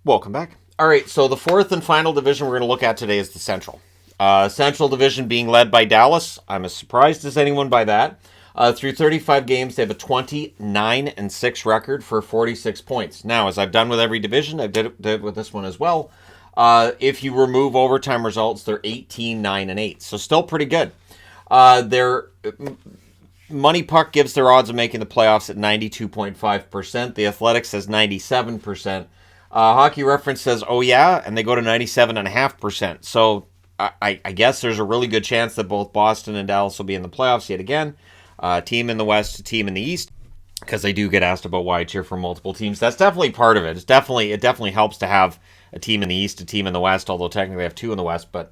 Welcome back. All right, so the fourth and final division we're going to look at today is the Central. Central Division being led by Dallas. I'm as surprised as anyone by that. Through 35 games, they have a 29-6 record for 46 points. Now, as I've done with every division, I did it with this one as well. If you remove overtime results, they're 18-9-8, so still pretty good. Their Money Puck gives their odds of making the playoffs at 92.5%. The Athletic says 97%. Hockey Reference says, oh yeah, and they go to 97.5%. So I guess there's a really good chance that both Boston and Dallas will be in the playoffs yet again. Team in the West, a team in the East, because they do get asked about why I cheer for multiple teams. That's definitely part of it. It definitely helps to have a team in the East, a team in the West, although technically I have two in the West, but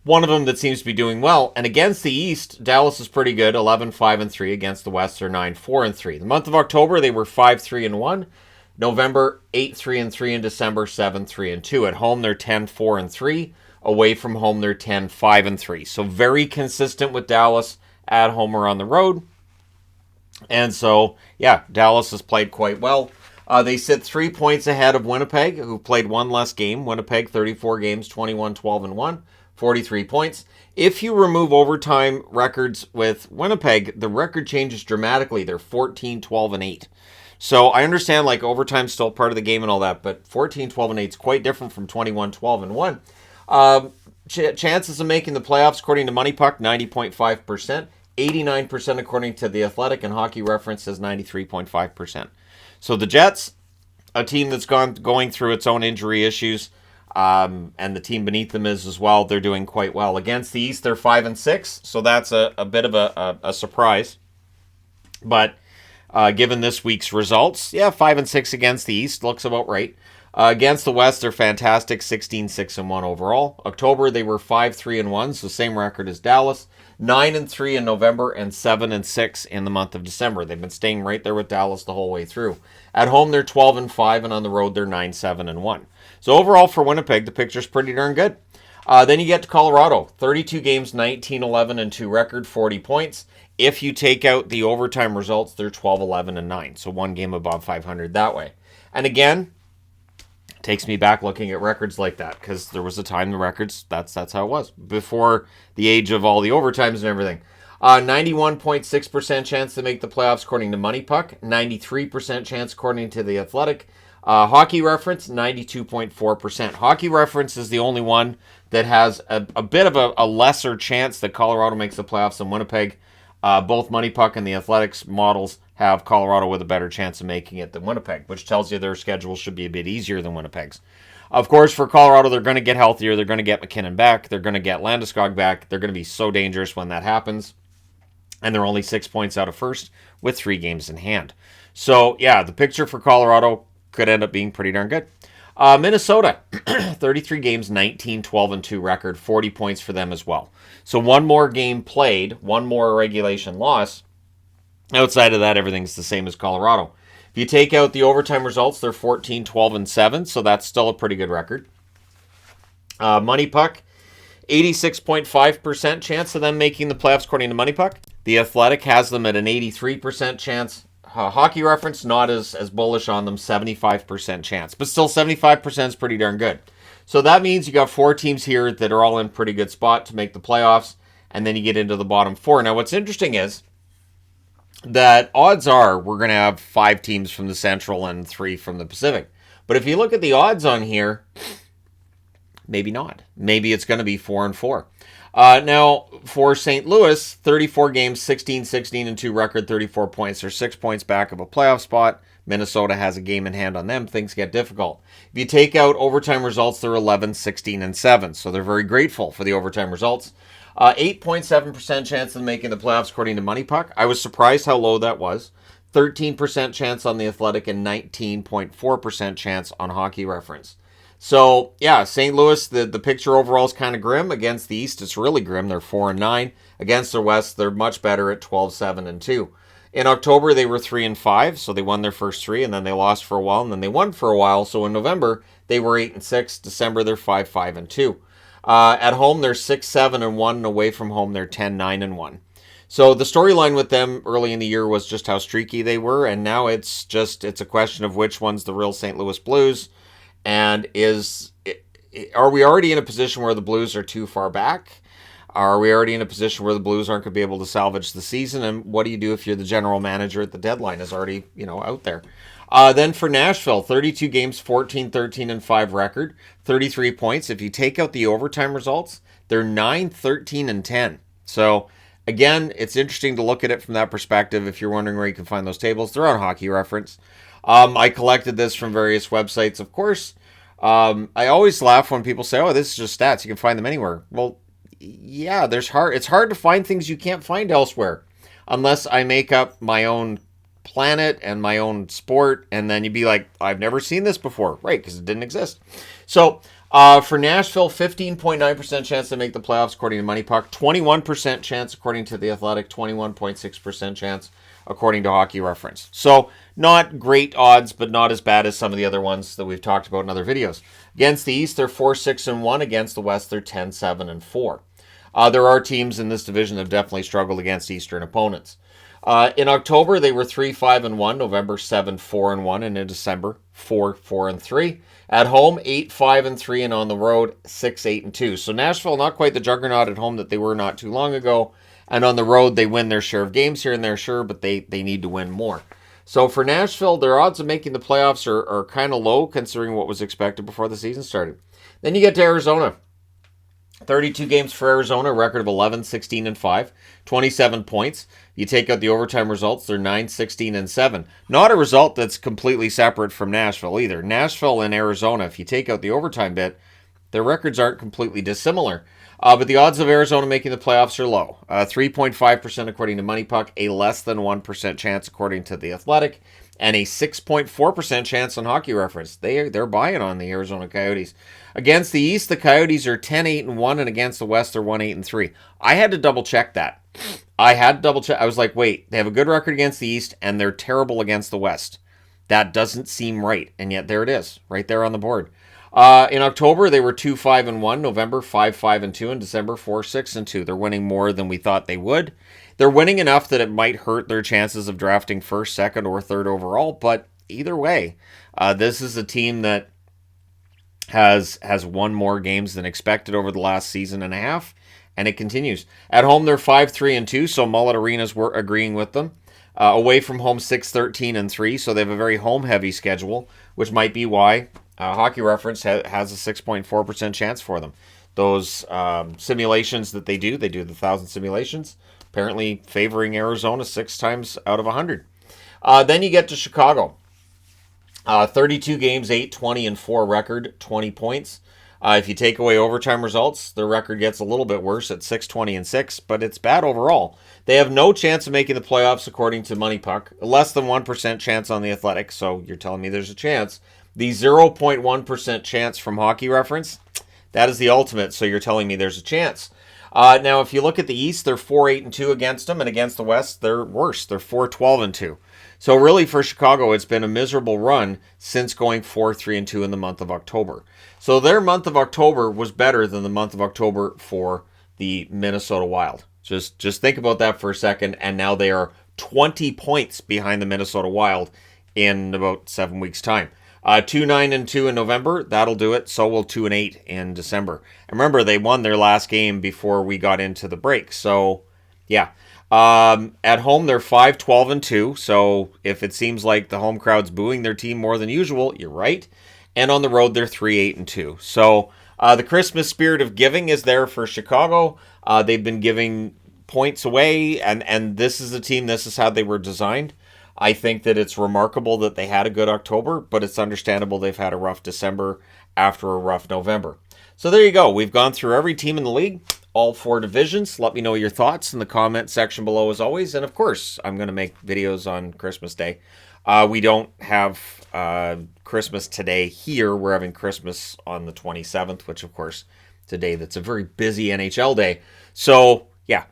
one of them that seems to be doing well. And against the East, Dallas is pretty good, 11-5-3. Against the West, they're 9-4-3. The month of October, they were 5-3-1. November, 8-3-3. In December, 7-3-2. At home, they're 10-4-3. Away from home, they're 10-5-3. So very consistent with Dallas at home or on the road. And so, yeah, Dallas has played quite well. They sit 3 points ahead of Winnipeg, who played one less game. Winnipeg, 34 games, 21-12-1, 43 points. If you remove overtime records with Winnipeg, the record changes dramatically. They're 14-12-8. So I understand, like, overtime's still part of the game and all that, but 14-12-8 is quite different from 21-12-1. Chances of making the playoffs, according to Money Puck, 90.5%. 89% according to The Athletic, and Hockey Reference says 93.5%. So the Jets, a team that's going through its own injury issues, and the team beneath them is as well, they're doing quite well. Against the East, they're 5-6, so that's a bit of a surprise. But given this week's results, 5-6 against the East looks about right. Against the West, they're fantastic, 16-6-1 overall. October, they were 5-3-1, so same record as Dallas. 9-3 in November and 7-6 in the month of December. They've been staying right there with Dallas the whole way through. At home, they're 12-5, and on the road, they're 9-7-1. So overall, for Winnipeg, the picture's pretty darn good. Then you get to Colorado. 32 games, 19-11-2 record, 40 points. If you take out the overtime results, they're 12-11-9. So one game above 500 that way. And again, takes me back looking at records like that, because there was a time the records, that's how it was, before the age of all the overtimes and everything. 91.6% chance to make the playoffs according to Money Puck, 93% chance according to The Athletic. Hockey Reference, 92.4%. Hockey Reference is the only one that has a bit of a lesser chance that Colorado makes the playoffs than Winnipeg. Both Money Puck and The Athletics models have Colorado with a better chance of making it than Winnipeg, which tells you their schedule should be a bit easier than Winnipeg's. Of course, for Colorado, they're going to get healthier. They're going to get McKinnon back. They're going to get Landeskog back. They're going to be so dangerous when that happens. And they're only 6 points out of first with 3 games in hand. So, yeah, the picture for Colorado could end up being pretty darn good. Minnesota, 33 games, 19-12-2 record, 40 points for them as well. So one more game played, one more regulation loss. Outside of that, everything's the same as Colorado. If you take out the overtime results, they're 14-12-7, so that's still a pretty good record. Money Puck, 86.5% chance of them making the playoffs according to Money Puck. The Athletic has them at an 83% chance. Hockey Reference, not as bullish on them, 75% chance. But still, 75% is pretty darn good. So that means you got 4 teams here that are all in pretty good spot to make the playoffs, and then you get into the bottom 4. Now, what's interesting is that odds are we're going to have 5 teams from the Central and 3 from the Pacific. But if you look at the odds on here, maybe not. Maybe it's going to be 4-4. Now, for St. Louis, 34 games, 16-16-2 record, 34 points. They're 6 points back of a playoff spot. Minnesota has a game in hand on them. Things get difficult. If you take out overtime results, they're 11-16-7. So they're very grateful for the overtime results. 8.7% chance of making the playoffs according to Money Puck. I was surprised how low that was. 13% chance on The Athletic and 19.4% chance on Hockey Reference. So, yeah, St. Louis, the picture overall is kind of grim. Against the East, it's really grim. They're 4-9. Against the West, they're much better at 12-7-2. In October, they were 3-5, so they won their first 3, and then they lost for a while, and then they won for a while. So in November, they were 8-6. December, they're 5-5-2. At home, they're 6-7-1, and away from home, they're 10-9-1. So the storyline with them early in the year was just how streaky they were, and now it's a question of which one's the real St. Louis Blues. And are we already in a position where the Blues are too far back? Are we already in a position where the Blues aren't going to be able to salvage the season? And what do you do if you're the general manager at the deadline is already, out there? Then for Nashville, 32 games, 14, 13, and 5 record, 33 points. If you take out the overtime results, they're 9, 13, and 10. So, again, it's interesting to look at it from that perspective. If you're wondering where you can find those tables, they're on Hockey Reference. I collected this from various websites, of course. I always laugh when people say, oh, this is just stats. You can find them anywhere. Well, yeah, it's hard to find things you can't find elsewhere unless I make up my own planet and my own sport, and then you'd be like, I've never seen this before. Right, because it didn't exist. So, for Nashville, 15.9% chance to make the playoffs according to Money Puck, 21% chance according to The Athletic, 21.6% chance according to Hockey Reference. So, not great odds, but not as bad as some of the other ones that we've talked about in other videos. Against the East, they're 4-6-1. Against the West, they're 10-7-4. There are teams in this division that have definitely struggled against Eastern opponents. In October, they were 3-5-1, November 7-4-1, and in December 4-4-3. At home, 8-5-3, and on the road 6-8-2. So Nashville, not quite the juggernaut at home that they were not too long ago, and on the road they win their share of games here and there, sure, but they need to win more. So for Nashville, their odds of making the playoffs are kind of low considering what was expected before the season started. Then you get to Arizona. 32 games for Arizona, record of 11, 16, and 5, 27 points. You take out the overtime results, they're 9, 16, and 7. Not a result that's completely separate from Nashville either. Nashville and Arizona, if you take out the overtime bit, their records aren't completely dissimilar. But the odds of Arizona making the playoffs are low. 3.5% according to Money Puck, a less than 1% chance according to The Athletic, and a 6.4% chance on Hockey Reference. They're buying on the Arizona Coyotes. Against the East, the Coyotes are 10-8-1, and against the West, they're 1-8-3. I had to double check that. I was like, wait, they have a good record against the East, and they're terrible against the West. That doesn't seem right, and yet there it is, right there on the board. In October, they were 2-5-1, November 5-5-2, and December 4-6-2. They're winning more than we thought they would. They're winning enough that it might hurt their chances of drafting first, second, or third overall, but either way, this is a team that has won more games than expected over the last season and a half, and it continues. At home, they're 5-3-2, so Mullet Arenas were agreeing with them. Away from home, 6-13-3, so they have a very home-heavy schedule, which might be why Hockey Reference has a 6.4% chance for them. Those simulations that they do the 1,000 simulations, apparently favoring Arizona 6 times out of 100. Then you get to Chicago. 32 games, 8-20-4 record, 20 points. If you take away overtime results, their record gets a little bit worse at 6-20-6, but it's bad overall. They have no chance of making the playoffs according to Money Puck. Less than 1% chance on The Athletic, so you're telling me there's a chance. The 0.1% chance from Hockey Reference, that is the ultimate, so you're telling me there's a chance. Now, if you look at the East, they're 4-8-2 against them, and against the West, they're worse. They're 4-12-2. So really, for Chicago, it's been a miserable run since going 4-3-2 in the month of October. So their month of October was better than the month of October for the Minnesota Wild. Just think about that for a second, and now they are 20 points behind the Minnesota Wild in about 7 weeks' time. 2-9-2 in November, that'll do it. So will 2-8 in December. And remember, they won their last game before we got into the break. So, yeah. At home, they're 5-12-2. So if it seems like the home crowd's booing their team more than usual, you're right. And on the road, they're 3-8-2. So the Christmas spirit of giving is there for Chicago. They've been giving points away, and this is a team, this is how they were designed. I think that it's remarkable that they had a good October, but it's understandable they've had a rough December after a rough November. So there you go. We've gone through every team in the league, all 4 divisions. Let me know your thoughts in the comment section below as always. And of course, I'm going to make videos on Christmas Day. We don't have Christmas today here. We're having Christmas on the 27th, which of course, today that's a very busy NHL day. So yeah,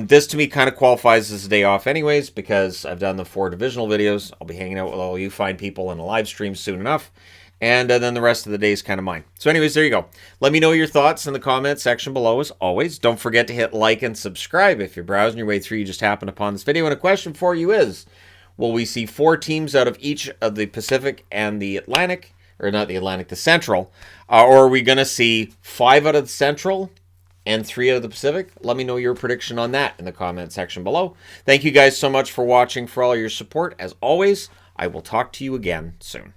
this to me kind of qualifies as a day off anyways, because I've done the 4 divisional videos. I'll be hanging out with all you fine people in a live stream soon enough. And then the rest of the day is kind of mine. So anyways, there you go. Let me know your thoughts in the comment section below as always. Don't forget to hit like and subscribe. If you're browsing your way through, you just happened upon this video. And a question for you is, will we see 4 teams out of each of the Pacific and the Atlantic or not the Atlantic, the Central? Or are we going to see 5 out of the Central and 3 out of the Pacific? Let me know your prediction on that in the comment section below. Thank you guys so much for watching, for all your support. As always, I will talk to you again soon.